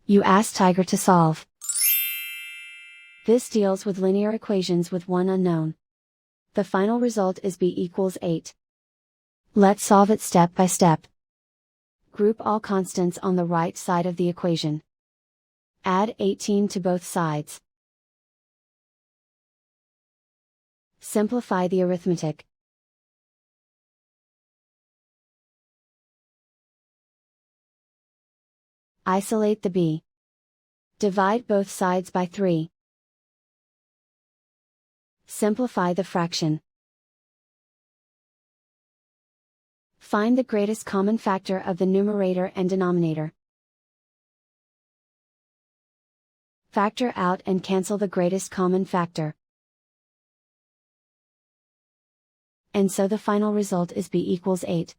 You ask Tiger to solve. This deals with linear equations with one unknown. The final result is b equals 8. Let's solve it step by step. Group all constants on the right side of the equation. Add 18 to both sides. Simplify the arithmetic. Isolate the b. Divide both sides by 3. Simplify the fraction. Find the greatest common factor of the numerator and denominator. Factor out and cancel the greatest common factor. And so the final result is b equals 8.